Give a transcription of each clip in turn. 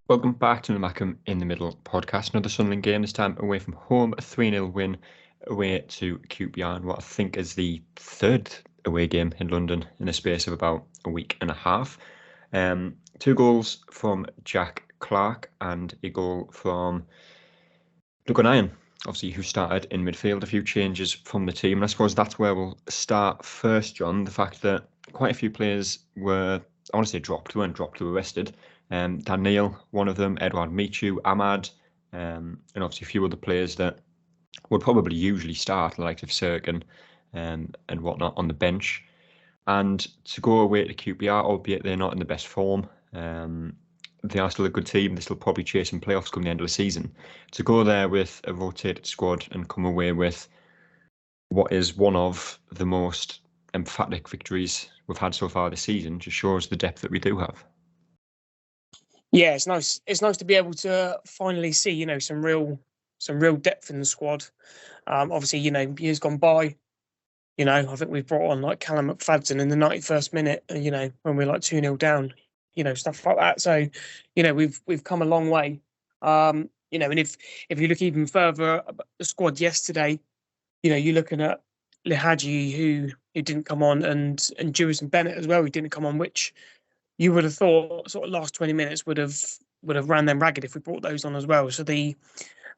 Welcome back to the Mackem in the Middle podcast. Another Sunderland game, this time away from home, a 3-0 win away to QPR, and what I think is the third away game in London in the space of about a week and a half. 2 goals from Jack Clark and a goal from Luke O'Nien, obviously, who started in midfield. A few changes from the team, and I suppose that's where we'll start first, John. The fact that quite a few players were, I want to say dropped, weren't dropped, they were rested. Dan Neil, one of them, Edouard Michu, Ahmad, and obviously a few other players that would probably usually start, like of Serkin and whatnot, on the bench. And to go away to QPR, albeit they're not in the best form, they are still a good team. They're still probably chasing playoffs come the end of the season. To go there with a rotated squad and come away with what is one of the most emphatic victories we've had so far this season just shows the depth that we do have. Yeah, it's nice. It's nice to be able to finally see, some real depth in the squad. Obviously, years gone by, I think we've brought on like Callum McFadden in the 91st minute, when we're like 2-0 down, stuff like that. So, we've come a long way. And if you look even further at the squad yesterday, you're looking at Lihaji who didn't come on, and Jewis and Bennett as well, who didn't come on, which you would have thought sort of last 20 minutes would have ran them ragged if we brought those on as well. So the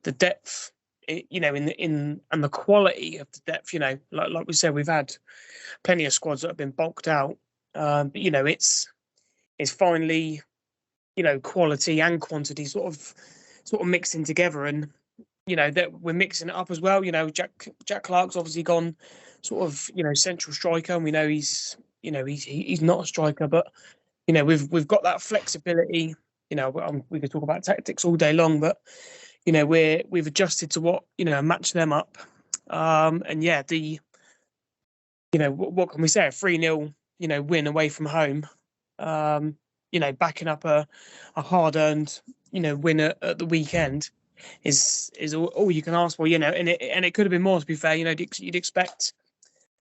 depth, in and the quality of the depth, like we said, we've had plenty of squads that have been bulked out. But it's finally, quality and quantity sort of mixing together, and that we're mixing it up as well. Jack Clark's obviously gone sort of central striker, and we know he's not a striker, but we've got that flexibility. We could talk about tactics all day long, but we've adjusted to what match them up. And yeah, what can we say? A 3-0 win away from home. Backing up a hard-earned win at the weekend is all you can ask for. And it could have been more. To be fair, you'd expect.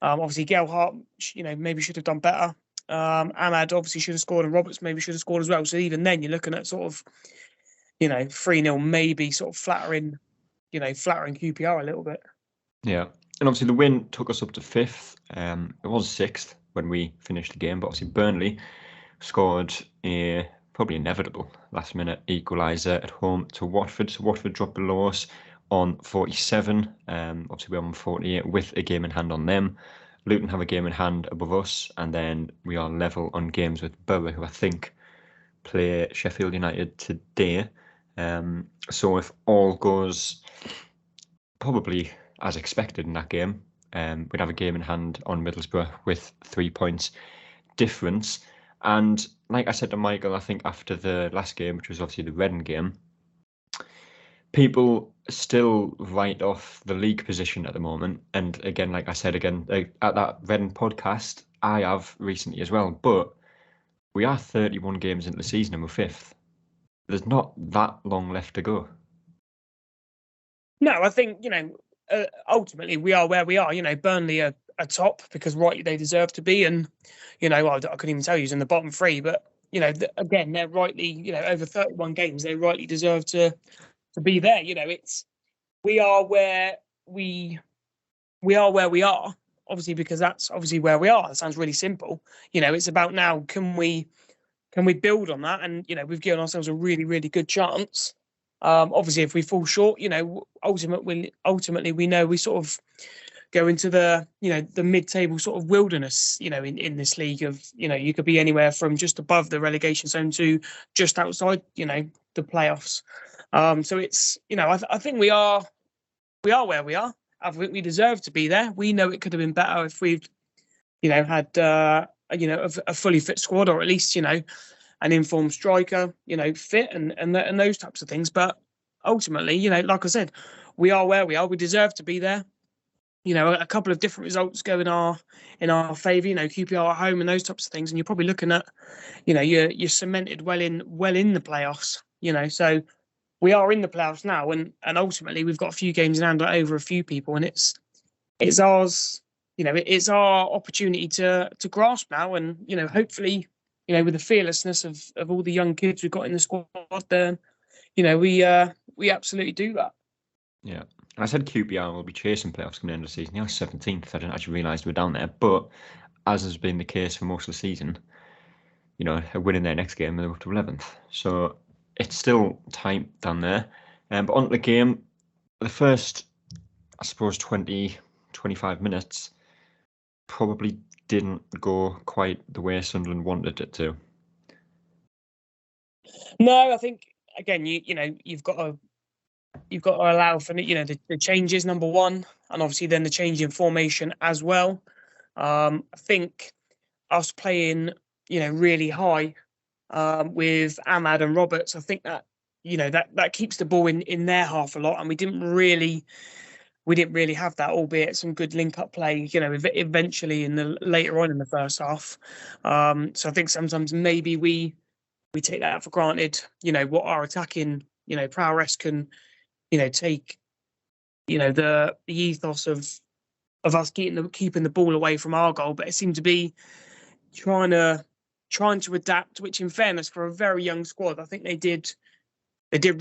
Obviously, Gail Hart, maybe should have done better. Ahmad obviously should have scored, and Roberts maybe should have scored as well. So even then, you're looking at sort of, 3-0, maybe sort of flattering QPR a little bit. Yeah, and obviously the win took us up to 5th. It was 6th when we finished the game, but obviously Burnley scored a probably inevitable last-minute equaliser at home to Watford. So Watford dropped below us on 47. Obviously we're on 48 with a game in hand on them. Luton have a game in hand above us, and then we are level on games with Borough, who I think play Sheffield United today. So if all goes probably as expected in that game, we'd have a game in hand on Middlesbrough with 3 points difference. And like I said to Michael, I think after the last game, which was obviously the Reading game, people still write off the league position at the moment. And again, like I said, at that Reading podcast, I have recently as well. But we are 31 games into the season and we're 5th. There's not that long left to go. No, I think, ultimately we are where we are. Burnley are top because rightly they deserve to be. And, I couldn't even tell you who's in the bottom 3. But, again, they're rightly, over 31 games, they rightly deserve to be there. We are where we are, obviously, because that's obviously where we are. That sounds really simple. It's about now, can we build on that? And we've given ourselves a really, really good chance. Obviously, if we fall short, ultimately we know we sort of go into the the mid-table sort of wilderness, in this league of you could be anywhere from just above the relegation zone to just outside the playoffs. So it's I think we are where we are. I think we deserve to be there. We know it could have been better if we'd had a fully fit squad, or at least an informed striker fit and those types of things. But ultimately, like I said, we are where we are. We deserve to be there. A couple of different results go in our favour. QPR at home and those types of things, and you're probably looking at you're cemented well in the playoffs. So we are in the playoffs now, and ultimately we've got a few games in hand over a few people, and it's ours. It's our opportunity to grasp now, and hopefully with the fearlessness of all the young kids we've got in the squad there, we absolutely do that. Yeah. And I said QPR will be chasing playoffs coming into the season. They are 17th. I didn't actually realise they were down there. But as has been the case for most of the season, winning their next game and they're up to 11th. So it's still tight down there. But on to the game, the first, I suppose, 20, 25 minutes probably didn't go quite the way Sunderland wanted it to. No, I think again, you've got to allow for the changes, number one, and obviously then the change in formation as well. I think us playing really high with Ahmad and Roberts, I think that that keeps the ball in their half a lot, and we didn't really have that, albeit some good link-up play, eventually later on in the first half. So I think sometimes maybe we take that for granted, what our attacking, prowess can, take, the ethos of us keeping the ball away from our goal, but it seemed to be trying to adapt, which in fairness for a very young squad, I think they did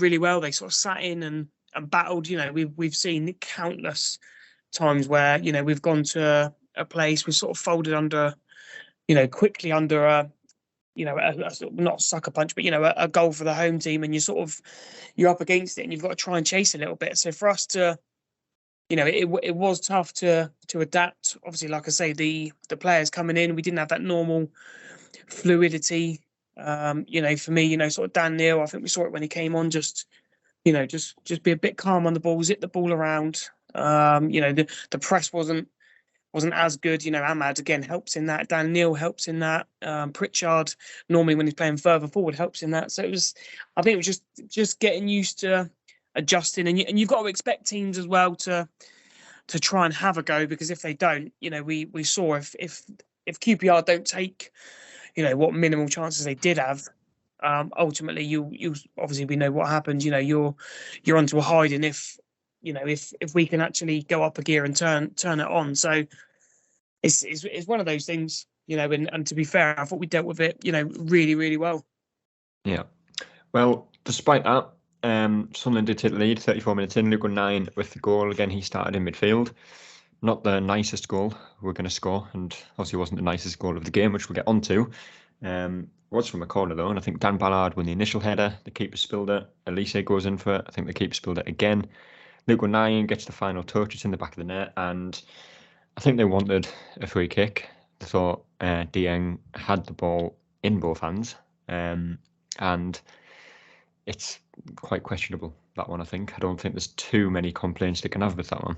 really well. They sort of sat in and battled. We've seen countless times where we've gone to a place, we've sort of folded under, quickly under a not a sucker punch, but a goal for the home team, and you're up against it, and you've got to try and chase a little bit. So for us to, it was tough to adapt. Obviously, like I say, the players coming in, we didn't have that normal fluidity. For me, sort of Dan Neil, I think we saw it when he came on, just be a bit calm on the ball, zip the ball around. The press wasn't as good. Ahmad again helps in that. Dan Neil helps in that. Pritchard normally when he's playing further forward helps in that. So I think it was just getting used to adjusting, and you've got to expect teams as well to try and have a go, because if they don't, we saw if QPR don't take what minimal chances they did have, ultimately you obviously we know what happens. You're onto a hiding if we can actually go up a gear and turn it on. So it's one of those things, and to be fair, I thought we dealt with it really, really well. Yeah. Well, despite that, Sunderland did take the lead 34 minutes in. Luke 9 with the goal. Again, he started in midfield. Not the nicest goal we're going to score, and obviously wasn't the nicest goal of the game, which we'll get onto. Was from a corner though, and I think Dan Ballard won the initial header. The keeper spilled it. Elise goes in for it. I think the keeper spilled it again. Luke 9 gets the final touch. It's in the back of the net, and I think they wanted a free kick. They thought Dieng had the ball in both hands, and it's quite questionable, that one, I think. I don't think there's too many complaints they can have with that one.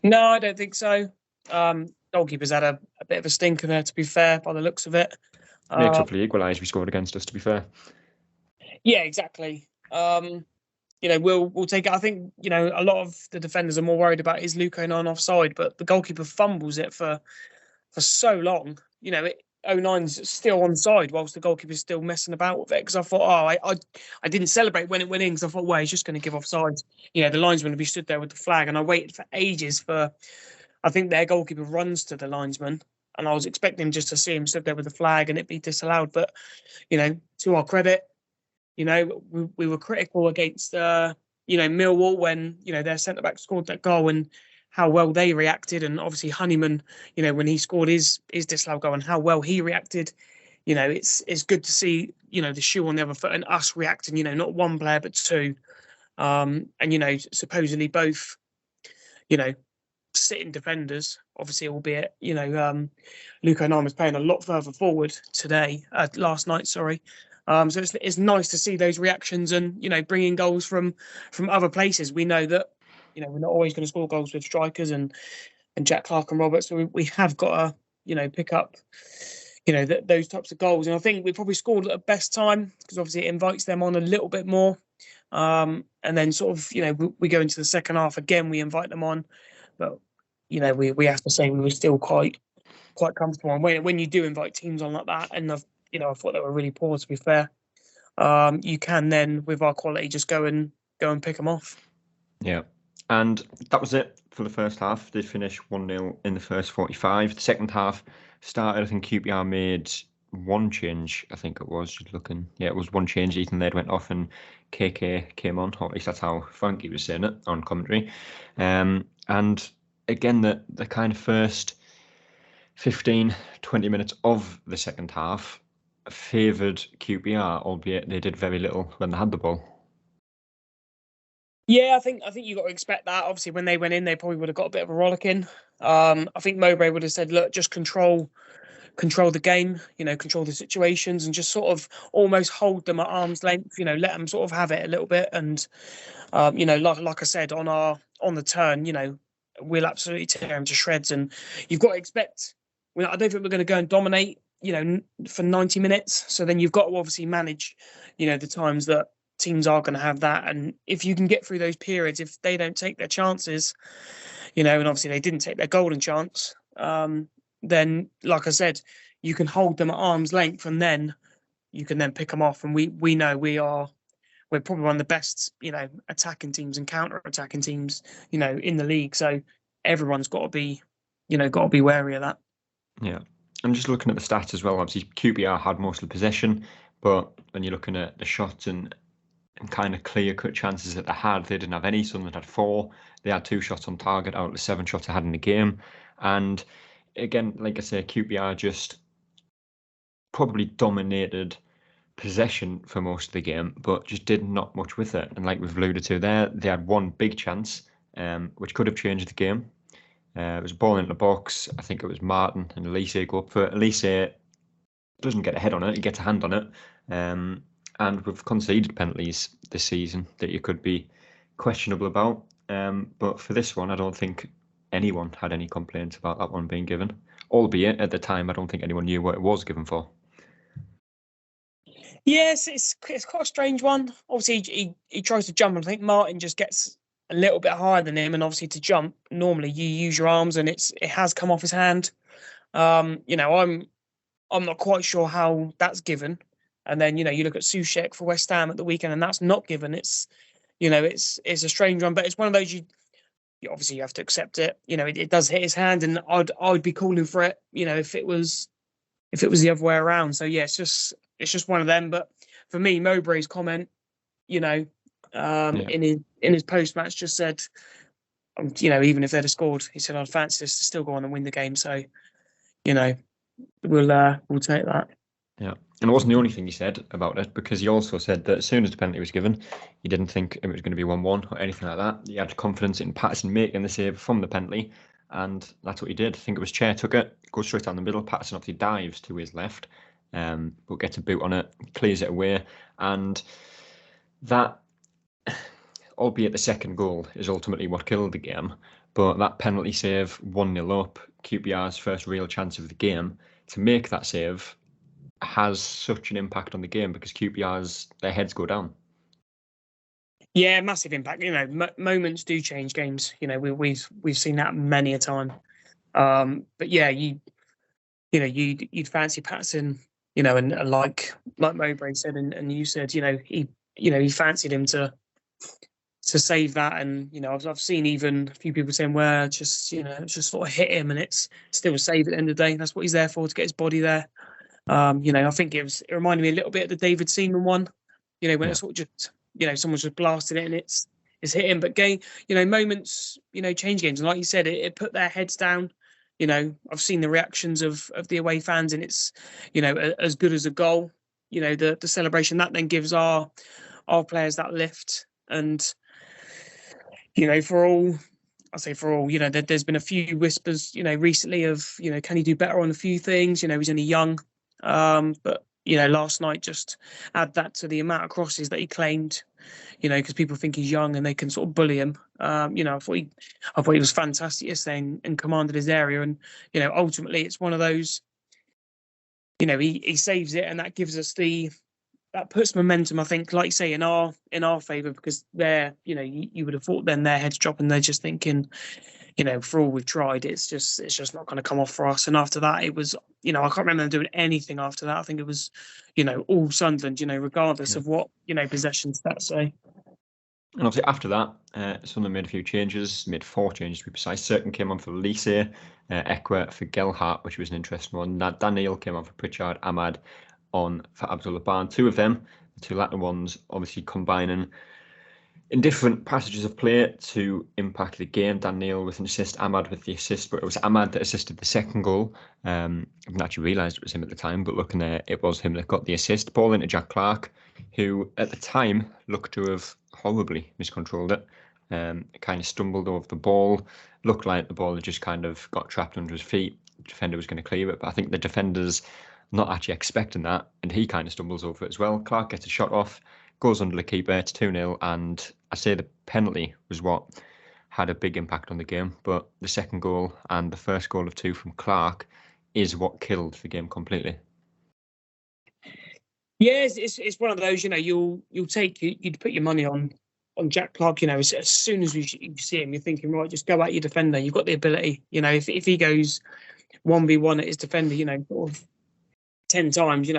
No, I don't think so. Goalkeeper's had a bit of a stinker there, to be fair, by the looks of it. Makes up for the equalise we scored against us, to be fair. Yeah, exactly. We'll take it. I think, a lot of the defenders are more worried about is Luke 9 offside, but the goalkeeper fumbles it for so long. 09's still onside whilst the goalkeeper's still messing about with it, because I thought, I didn't celebrate when it went in, because I thought, well, he's just going to give offside. The linesman would be stood there with the flag, and I waited for ages I think their goalkeeper runs to the linesman, and I was expecting just to see him stood there with the flag and it be disallowed. But, to our credit, we were critical against, Millwall when, their centre-back scored that goal, and how well they reacted. And obviously Honeyman, when he scored his disallowed goal, and how well he reacted. It's good to see, the shoe on the other foot, and us reacting, not one player, but two. And, supposedly both, sitting defenders, obviously, albeit, Luke 9 was playing a lot further forward last night, sorry. So it's nice to see those reactions and, bringing goals from other places. We know that, we're not always going to score goals with strikers and Jack Clark and Roberts. So we have got to, pick up, those types of goals. And I think we probably scored at the best time, because obviously it invites them on a little bit more. And then sort of, we go into the second half again, we invite them on. But, we have to say we were still quite comfortable. And when you do invite teams on like that, and I thought they were really poor, to be fair, you can then, with our quality, just go and pick them off. Yeah. And that was it for the first half. They finished 1-0 in the first 45. The second half started, I think QPR made one change, I think it was. Just looking, yeah, it was one change. Ethan Laird went off and KK came on, or at least that's how Frankie was saying it on commentary. And again, the kind of first 15, 20 minutes of the second half favoured QPR, albeit they did very little when they had the ball. Yeah, I think you got to expect that. Obviously, when they went in, they probably would have got a bit of a rollicking. I think Mowbray would have said, "Look, just control the game, control the situations, and just sort of almost hold them at arm's length. Let them sort of have it a little bit." And like I said, on the turn, we'll absolutely tear them to shreds. And you've got to expect. I don't think we're going to go and dominate, for 90 minutes. So then you've got to obviously manage, the times that teams are going to have that. And if you can get through those periods, if they don't take their chances, and obviously they didn't take their golden chance, then, like I said, you can hold them at arm's length, and then you can then pick them off. And we know we're probably one of the best, attacking teams and counter-attacking teams, in the league. So everyone's got to be wary of that. Yeah. I'm just looking at the stats as well. Obviously, QPR had most of the possession, but when you're looking at the shots and kind of clear-cut chances that they had, they didn't have any. Sunderland had 4. They had 2 shots on target out of the 7 shots they had in the game. And again, like I say, QPR just probably dominated possession for most of the game, but just did not much with it. And like we've alluded to there, they had one big chance, which could have changed the game. It was a ball into the box. I think it was Martin and Elise go up for it. Elise doesn't get a head on it, he gets a hand on it. And we've conceded penalties this season that you could be questionable about. But for this one, I don't think anyone had any complaints about that one being given. Albeit at the time, I don't think anyone knew what it was given for. Yes, it's quite a strange one. Obviously, he tries to jump, and I think Martin just gets a little bit higher than him. And obviously, to jump, normally you use your arms, and it has come off his hand. I'm not quite sure how that's given. And then you look at Soucek for West Ham at the weekend, and that's not given. It's it's a strange one, but it's one of those you obviously you have to accept it. It does hit his hand, and I'd be calling for it. If it was the other way around. So yeah, it's just one of them. But for me, Mowbray's comment, in his post match, just said, even if they'd have scored, he said, I'd fancy us to still go on and win the game. So, we'll take that. Yeah, and it wasn't the only thing he said about it, because he also said that as soon as the penalty was given, he didn't think it was going to be 1-1 or anything like that. He had confidence in Patterson making the save from the penalty, and that's what he did. I think it was Chair took it, goes straight down the middle. Patterson obviously dives to his left, but gets a boot on it, clears it away, and that, albeit the second goal, is ultimately what killed the game. But that penalty save, 1-0 up, QPR's first real chance of the game, to make that save has such an impact on the game, because QPR's, their heads go down. Yeah, massive impact. Moments do change games. We've seen that many a time. But yeah, you'd fancy Patterson, and like Mowbray said, and you said, he fancied him to save that. And I've seen even a few people saying, well, just sort of hit him, and it's still a save at the end of the day. That's what he's there for, to get his body there. I think it reminded me a little bit of the David Seaman one, when it's sort of just, someone's just blasted it and it's hit him. But moments, change games. And like you said, it put their heads down. I've seen the reactions of the away fans, and it's, as good as a goal. The celebration that then gives our players that lift. And, for all, there's been a few whispers, recently of, can he do better on a few things? He's only young. But last night, just add that to the amount of crosses that he claimed, because people think he's young and they can sort of bully him. I thought he was fantastic yesterday and commanded his area. And, ultimately it's one of those, he saves it, and that gives us that puts momentum, I think, like you say, in our favour, because they're, you would have thought then their heads drop and they're just thinking, for all we've tried, it's just not going to come off for us. And after that, it was, I can't remember them doing anything after that. I think it was, all Sunderland, regardless of what, possession stats say. And obviously after that, Sunderland made a few changes, made 4 changes to be precise. Cirkin came on for Lise, Ekwa for Gelhart, which was an interesting one. Daniel came on for Pritchard, Ahmad on for Abdullah Ban. 2 of them, the 2 latter ones, obviously combining in different passages of play to impact the game. Daniel with an assist, Ahmad with the assist, but it was Ahmad that assisted the second goal. I didn't actually realise it was him at the time, but looking there, it was him that got the assist. Ball into Jack Clark, who at the time looked to have horribly miscontrolled it. Kind of stumbled over the ball, looked like the ball had just kind of got trapped under his feet. The defender was going to clear it, but I think the defender's not actually expecting that, and he kind of stumbles over it as well. Clark gets a shot off, goes under the keeper, it's 2-0, and I say the penalty was what had a big impact on the game, but the second goal and the first goal of 2 from Clark is what killed the game completely. Yeah, it's one of those, you'd put your money on Jack Clark, as soon as you see him, you're thinking, right, just go at your defender. You've got the ability, if he goes 1v1 at his defender, sort of 10 times,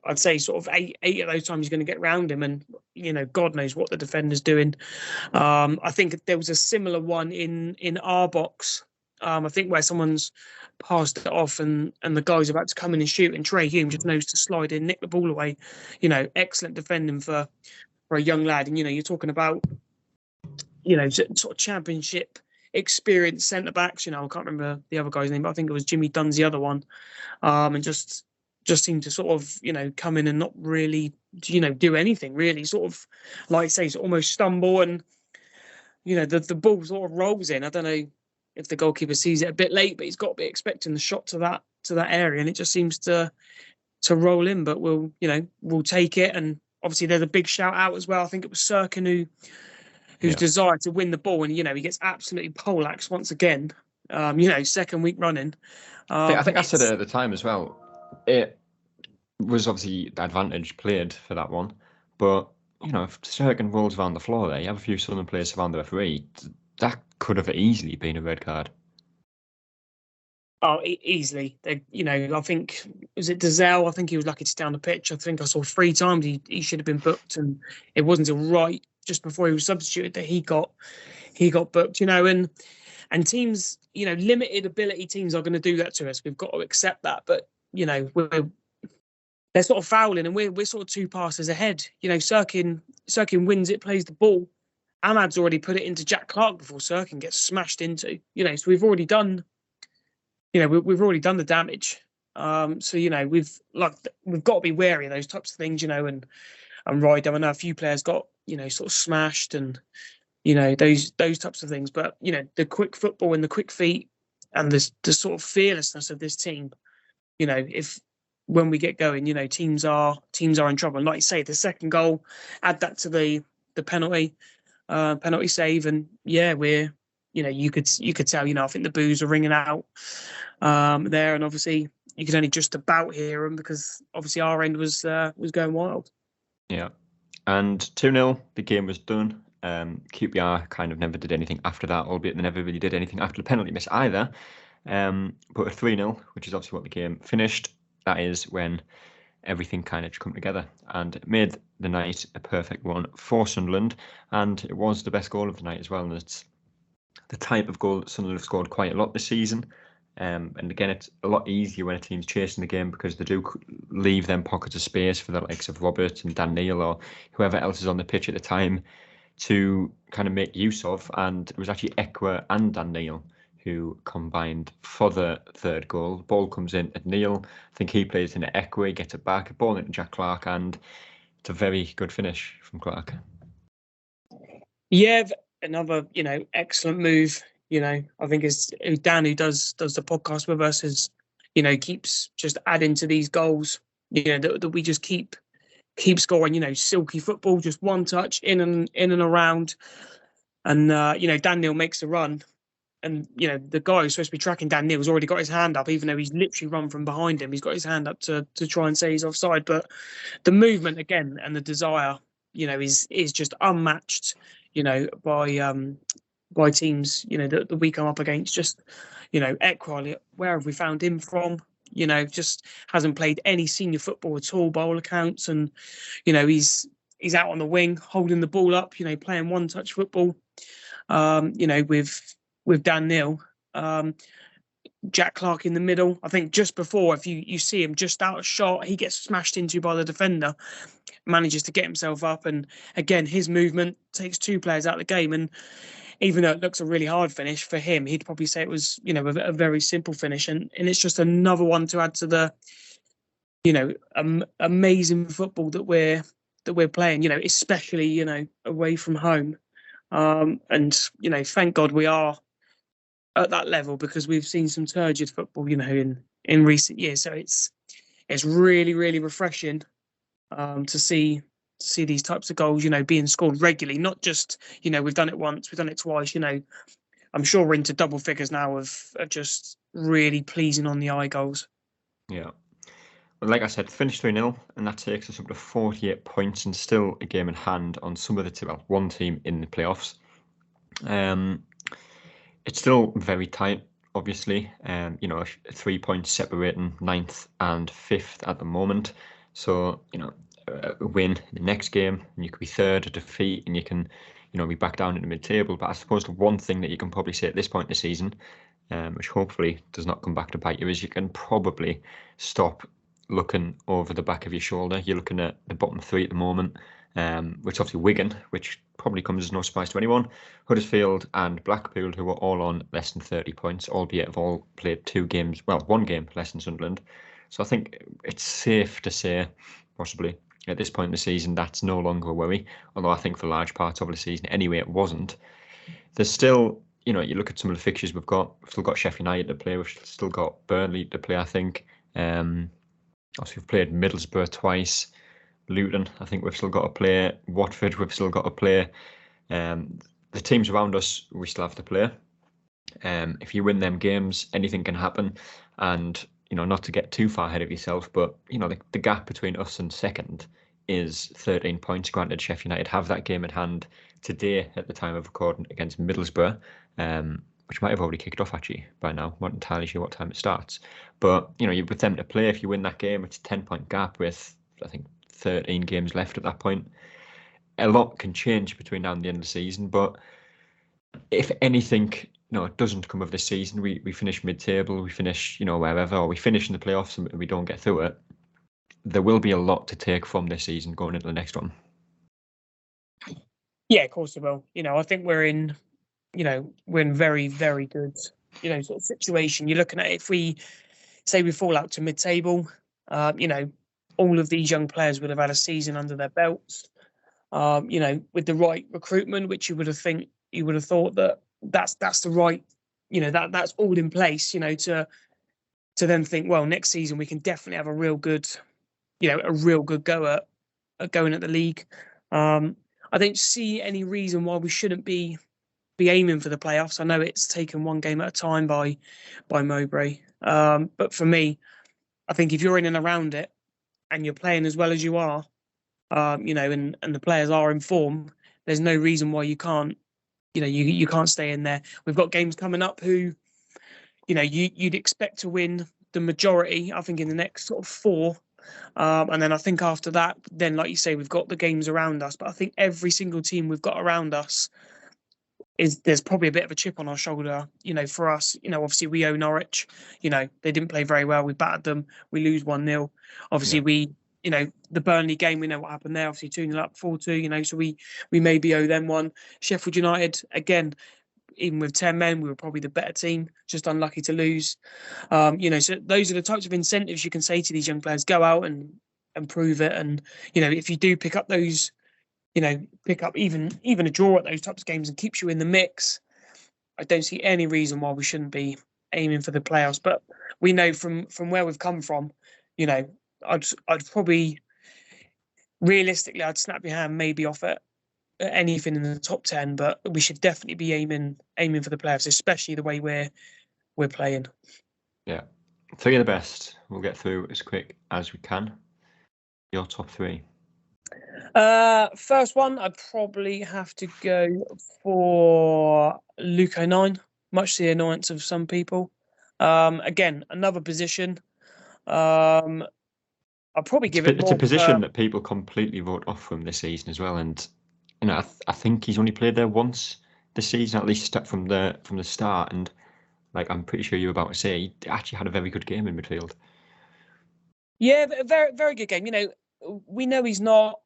I'd say sort of eight of those times he's going to get round him, and God knows what the defender's doing. I think there was a similar one in our box. I think where someone's passed it off and the guy's about to come in and shoot, and Trey Hume just knows to slide in, nick the ball away. Excellent defending for a young lad. And you're talking about sort of championship experienced centre backs. I can't remember the other guy's name, but I think it was Jimmy Dunn's the other one. And just seemed to sort of come in and not really do anything really, sort of like I say, almost stumble, and the ball sort of rolls in. I don't know if the goalkeeper sees it a bit late, but he's got to be expecting the shot to that area, and it just seems to roll in. But we'll take it. And obviously there's a big shout out as well. I think it was Cirkin whose desire to win the ball, and he gets absolutely poleaxed once again. Second week running. I think I said it at the time as well. It was obviously the advantage played for that one, but if Cirkin rolls around the floor there, you have a few Southern players around the referee, that could have easily been a red card. Oh, easily. I think, was it Dazelle? I think he was lucky to stay on the pitch. I think I saw 3 times he should have been booked, and it wasn't until right just before he was substituted that he got booked. And teams, limited ability teams are going to do that to us. We've got to accept that. But they're sort of fouling, and we're sort of 2 passes ahead. Cirkin wins it, plays the ball. Ahmad's already put it into Jack Clark before Cirkin gets smashed into. So we've already done. We've already done the damage. So we've got to be wary of those types of things. And Ryder, I know a few players got sort of smashed, and those types of things. But the quick football and the quick feet and the sort of fearlessness of this team. If when we get going, teams are in trouble. And like you say, the second goal, add that to the penalty save, and we're you could tell. I think the boos are ringing out there, and obviously you could only just about hear them because obviously our end was going wild. Yeah, and 2-0, the game was done. QPR kind of never did anything after that, albeit they never really did anything after the penalty miss either. But a 3-0, which is obviously what the game finished, that is when everything kind of come together, and it made the night a perfect one for Sunderland, and it was the best goal of the night as well. And it's the type of goal that Sunderland have scored quite a lot this season. And again, it's a lot easier when a team's chasing the game because they do leave them pockets of space for the likes of Robert and Dan Neil or whoever else is on the pitch at the time to kind of make use of. And it was actually Ekwa and Dan Neil who combined for the third goal. The ball comes in at Neil. I think he plays into Ekwa, he gets it back, a ball into Jack Clark, and it's a very good finish from Clark. Yeah, another, excellent move. I think it's Dan who does the podcast with us, is, keeps just adding to these goals, that we just keep scoring, silky football, just one touch in and around. And, Dan Neil makes the run. And, the guy who's supposed to be tracking Dan Neil's already got his hand up, even though he's literally run from behind him. He's got his hand up to try and say he's offside. But the movement again and the desire, is just unmatched, by teams, that we come up against. Just, Ekwa, where have we found him from? Just hasn't played any senior football at all by all accounts. And, he's he's out on the wing, holding the ball up, playing one-touch football. With Dan Neil, Jack Clark in the middle. I think just before, if you see him just out of shot, he gets smashed into by the defender, manages to get himself up, and again his movement takes two players out of the game. And even though it looks a really hard finish for him, he'd probably say it was a very simple finish, and it's just another one to add to the amazing football that we're playing, especially away from home. And thank God we are at that level, because we've seen some turgid football in recent years. So it's really, really refreshing to see these types of goals being scored regularly, not just we've done it once, we've done it twice. I'm sure we're into double figures now of just really pleasing on the eye goals. Yeah. Well, like I said, finished 3-0, and that takes us up to 48 points and still a game in hand on some of one team in the playoffs. It's still very tight, obviously. 3 points separating 9th and 5th at the moment. So, a win in the next game, and you could be third, a defeat, and you can, be back down in the mid-table. But I suppose the one thing that you can probably say at this point in the season, which hopefully does not come back to bite you, is you can probably stop looking over the back of your shoulder. You're looking at the bottom three at the moment, which obviously Wigan, which probably comes as no surprise to anyone, Huddersfield and Blackpool, who are all on less than 30 points, albeit have all played one game less than Sunderland. So I think it's safe to say, possibly, at this point in the season, that's no longer a worry, although I think for large parts of the season anyway it wasn't. There's still, you look at some of the fixtures we've still got Sheffield United to play, we've still got Burnley to play, I think. Also, we've played Middlesbrough twice, Luton, I think we've still got to play, Watford, we've still got to play. The teams around us, we still have to play. If you win them games, anything can happen. And, not to get too far ahead of yourself, but, the gap between us and second is 13 points. Granted, Sheffield United have that game at hand today at the time of recording against Middlesbrough, which might have already kicked off actually by now. I'm not entirely sure what time it starts. But, you're with them to play. If you win that game, it's a 10-point gap with, I think, 13 games left at that point. A lot can change between now and the end of the season, but if anything, it doesn't come of this season, we finish mid-table, we finish, wherever, or we finish in the playoffs and we don't get through it, there will be a lot to take from this season going into the next one. Yeah, of course it will. I think we're in very, very good, sort of situation. You're looking at it, if we say we fall out to mid-table, all of these young players would have had a season under their belts. With the right recruitment, which you would have thought that's the right, that's all in place, to then think, well, next season we can definitely have a real good go at going at the league. I don't see any reason why we shouldn't be aiming for the playoffs. I know it's taken one game at a time by Mowbray, but for me, I think if you're in and around it and you're playing as well as you are, and the players are in form, there's no reason why you can't, you can't stay in there. We've got games coming up who, you'd expect to win the majority, I think, in the next sort of 4. And then I think after that, then, like you say, we've got the games around us. But I think every single team we've got around us there's probably a bit of a chip on our shoulder, for us. Obviously we owe Norwich, they didn't play very well. We battered them. We lose 1-0. Obviously the Burnley game, we know what happened there. Obviously 2-0 up, 4-2, so we maybe owe them one. Sheffield United, again, even with 10 men, we were probably the better team, just unlucky to lose. So those are the types of incentives you can say to these young players: go out and prove it. And, if you do pick up those, pick up even a draw at those types of games and keeps you in the mix, I don't see any reason why we shouldn't be aiming for the playoffs. But we know from where we've come from, I'd probably, realistically, I'd snap your hand maybe off at anything in the top 10, but we should definitely be aiming for the playoffs, especially the way we're playing. Yeah, 3 of the best. We'll get through as quick as we can. Your top 3. First one, I'd probably have to go for Luke O'Nien, much to the annoyance of some people. Again, another position. I'd probably give it It's a more. position that people completely wrote off from this season as well, and I think he's only played there once this season, at least from the start. And like I'm pretty sure you were about to say, he actually had a very good game in midfield. Yeah, very very good game. We know he's not.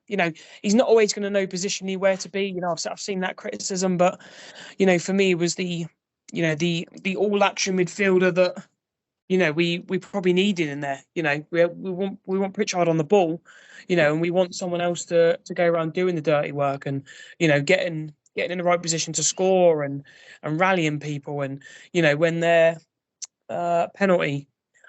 He's not always going to know positionally where to be. I've seen that criticism, but for me, it was the all action midfielder that we probably needed in there. We want Pritchard on the ball, and we want someone else to go around doing the dirty work and getting in the right position to score and rallying people and when their penalty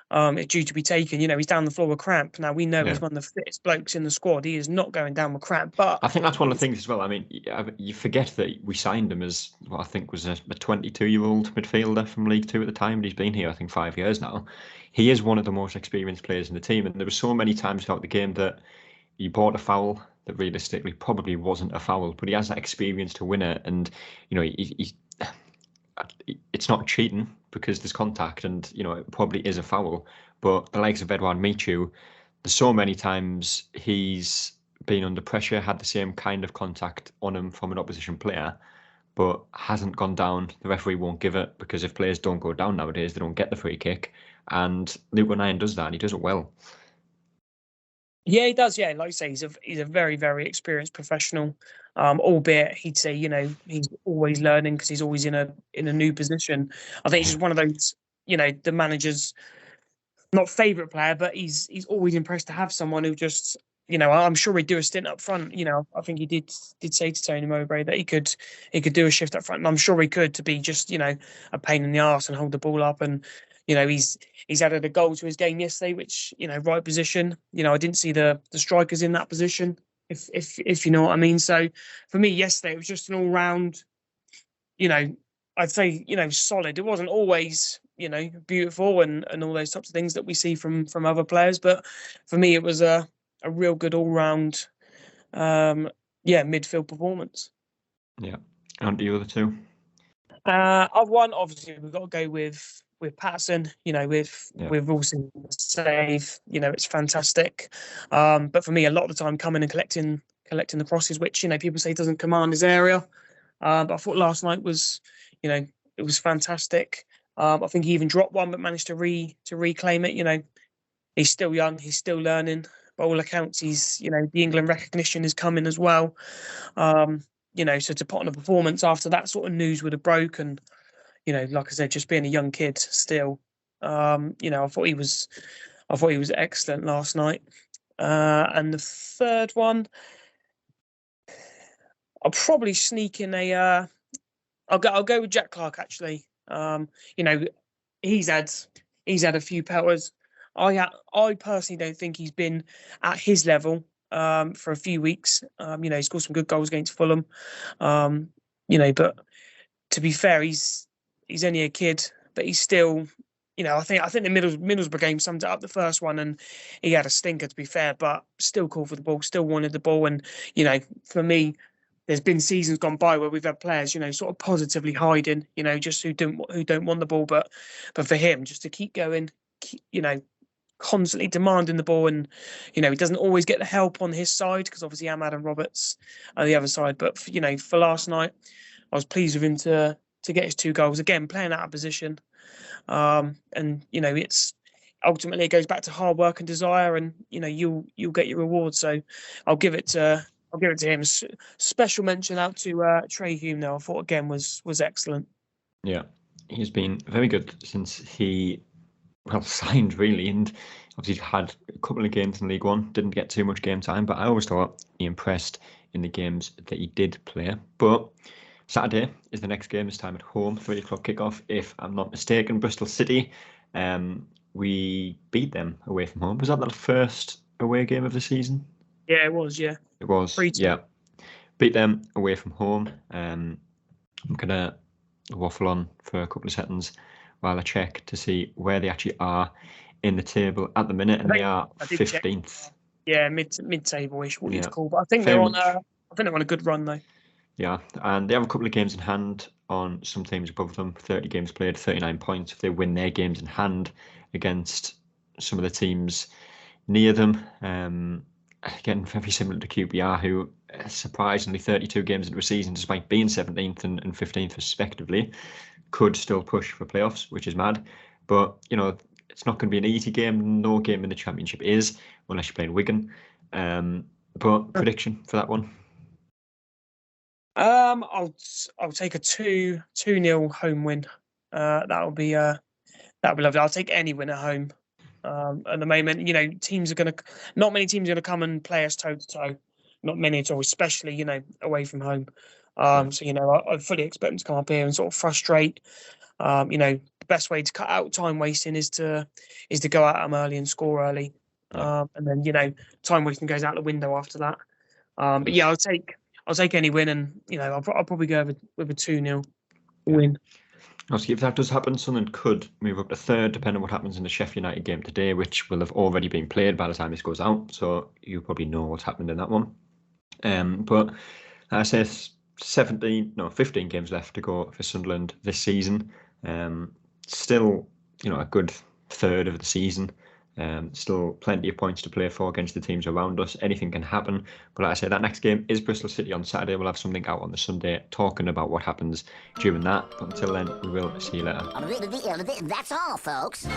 is due to be taken, he's down the floor with cramp. Now we know Yeah. he's one of the fittest blokes in the squad. He is not going down with cramp, but I think that's one of the things as well. I mean, you forget that we signed him as what I think was a 22-year-old midfielder from League Two at the time, and he's been here, I think, 5 years now. He is one of the most experienced players in the team, and there were so many times throughout the game that he bought a foul that realistically probably wasn't a foul, but he has that experience to win it, and it's not cheating because there's contact, and it probably is a foul. But the likes of Edouard Michu, there's so many times he's been under pressure, had the same kind of contact on him from an opposition player, but hasn't gone down. The referee won't give it because if players don't go down nowadays, they don't get the free kick. And Luke O'Nien does that, and he does it well. Yeah, he does. Yeah, like you say, he's a very, very experienced professional. Albeit he'd say, he's always learning because he's always in a new position. I think he's just one of those, the manager's not favourite player, but he's always impressed to have someone who just, I'm sure he'd do a stint up front. I think he did say to Tony Mowbray that he could do a shift up front, and I'm sure he could to be just, a pain in the arse and hold the ball up. And he's added a goal to his game yesterday, which right position. I didn't see the strikers in that position, if you know what I mean. So for me yesterday, it was just an all round, I'd say solid. It wasn't always beautiful and all those types of things that we see from other players, but for me it was a real good all round, midfield performance. Yeah, and the other two. I've won. Obviously, we've got to go with Patterson. With Wilson save. It's fantastic. But for me, a lot of the time coming and collecting the crosses, which people say doesn't command his area. But I thought last night was, it was fantastic. I think he even dropped one, but managed to reclaim it. He's still young. He's still learning. By all accounts, he's the England recognition is coming as well. So to put on a performance after that sort of news would have broken, like I said, just being a young kid still, I thought he was excellent last night. And the third one, I'll probably sneak in I'll go with Jack Clark actually. He's had a few pelters. I personally don't think he's been at his level for a few weeks. He scored some good goals against Fulham. But to be fair, he's only a kid, but he's still, I think the Middlesbrough game summed it up, the first one, and he had a stinker to be fair, but still called for the ball, still wanted the ball, and for me, there's been seasons gone by where we've had players, sort of positively hiding, just who don't want the ball, but for him, just to keep going, constantly demanding the ball, and he doesn't always get the help on his side because obviously Ahmad and Roberts are the other side. But for last night, I was pleased with him to get his 2 goals again, playing out of position, and it's ultimately it goes back to hard work and desire, and you'll get your reward. So I'll give it to him. Special mention out to Trey Hume. Though I thought again was excellent. Yeah, he's been very good since he signed really, and obviously had a couple of games in League One, didn't get too much game time, but I always thought he impressed in the games that he did play. But Saturday is the next game, this time at home, 3 o'clock kickoff, if I'm not mistaken. Bristol City, we beat them away from home. Was that the first away game of the season? Yeah, it was, yeah. It was, 3-2. Yeah. Beat them away from home. I'm going to waffle on for a couple of seconds while I check to see where they actually are in the table at the minute, and they are 15th. Yeah, mid-table-ish, what you'd call. But I think they're on a good run though. Yeah, and they have a couple of games in hand on some teams above them. 30 games played, 39 points. If they win their games in hand against some of the teams near them. Again, very similar to QPR, who surprisingly 32 games into a season, despite being 17th and 15th respectively, could still push for playoffs, which is mad. But, it's not going to be an easy game. No game in the Championship is, unless you're playing Wigan. But prediction for that one? I'll take a 2-0 home win. That'll be lovely. I'll take any win at home. At the moment, not many teams are gonna come and play us toe to toe. Not many at all, especially away from home. So I fully expect them to come up here and sort of frustrate. The best way to cut out time wasting is to go at them early and score early. And then time wasting goes out the window after that. But yeah, I'll take any win, and I'll probably go with a 2-0 win. Obviously, if that does happen, Sunderland could move up to third, depending on what happens in the Sheffield United game today, which will have already been played by the time this goes out. So you probably know what's happened in that one. But I say 15 games left to go for Sunderland this season. Still, a good third of the season. Still plenty of points to play for against the teams around us. Anything can happen. But like I say, that next game is Bristol City on Saturday. We'll have something out on the Sunday talking about what happens during that. But until then, we will see you later. That's all, folks.